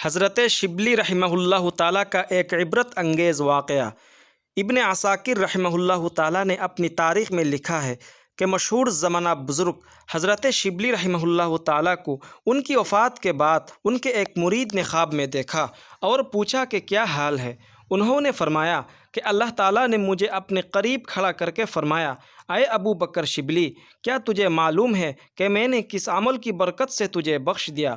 حضرت شبلی رحمہ اللہ تعالیٰ کا ایک عبرت انگیز واقعہ۔ ابن عساکر رحمہ اللہ تعالیٰ نے اپنی تاریخ میں لکھا ہے کہ مشہور زمانہ بزرگ حضرت شبلی رحمہ اللہ تعالیٰ کو ان کی وفات کے بعد ان کے ایک مرید نے خواب میں دیکھا اور پوچھا کہ کیا حال ہے۔ انہوں نے فرمایا کہ اللہ تعالیٰ نے مجھے اپنے قریب کھڑا کر کے فرمایا، اے ابو بکر شبلی، کیا تجھے معلوم ہے کہ میں نے کس عمل کی برکت سے تجھے بخش دیا؟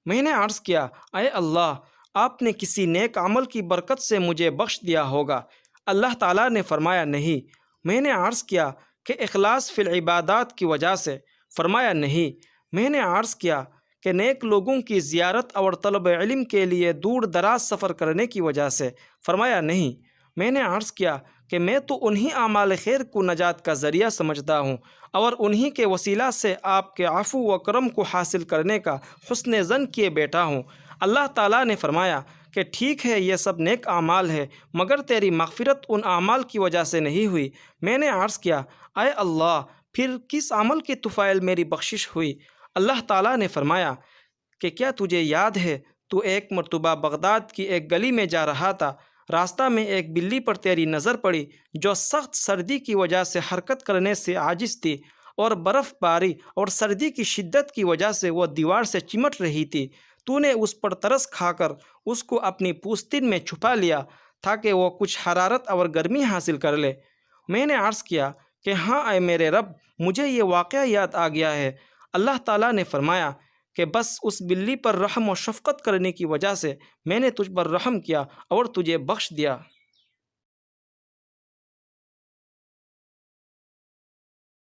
میں نے عرض کیا، اے اللہ، آپ نے کسی نیک عمل کی برکت سے مجھے بخش دیا ہوگا۔ اللہ تعالیٰ نے فرمایا نہیں۔ میں نے عرض کیا کہ اخلاص فی العبادات کی وجہ سے؟ فرمایا نہیں۔ میں نے عرض کیا کہ نیک لوگوں کی زیارت اور طلب علم کے لیے دور دراز سفر کرنے کی وجہ سے؟ فرمایا نہیں۔ میں نے عرض کیا کہ میں تو انہی اعمال خیر کو نجات کا ذریعہ سمجھتا ہوں اور انہی کے وسیلہ سے آپ کے عفو و کرم کو حاصل کرنے کا حسن ظن کیے بیٹھا ہوں۔ اللہ تعالیٰ نے فرمایا کہ ٹھیک ہے، یہ سب نیک اعمال ہے، مگر تیری مغفرت ان اعمال کی وجہ سے نہیں ہوئی۔ میں نے عرض کیا، اے اللہ، پھر کس عمل کے طفیل میری بخشش ہوئی؟ اللہ تعالیٰ نے فرمایا کہ کیا تجھے یاد ہے تو ایک مرتبہ بغداد کی ایک گلی میں جا رہا تھا، راستہ میں ایک بلی پر تیری نظر پڑی جو سخت سردی کی وجہ سے حرکت کرنے سے عاجز تھی اور برف باری اور سردی کی شدت کی وجہ سے وہ دیوار سے چمٹ رہی تھی۔ تو نے اس پر ترس کھا کر اس کو اپنی پوستین میں چھپا لیا تاکہ وہ کچھ حرارت اور گرمی حاصل کر لے۔ میں نے عرض کیا کہ ہاں اے میرے رب، مجھے یہ واقعہ یاد آ گیا ہے۔ اللہ تعالیٰ نے فرمایا کہ بس اس بلی پر رحم و شفقت کرنے کی وجہ سے میں نے تجھ پر رحم کیا اور تجھے بخش دیا۔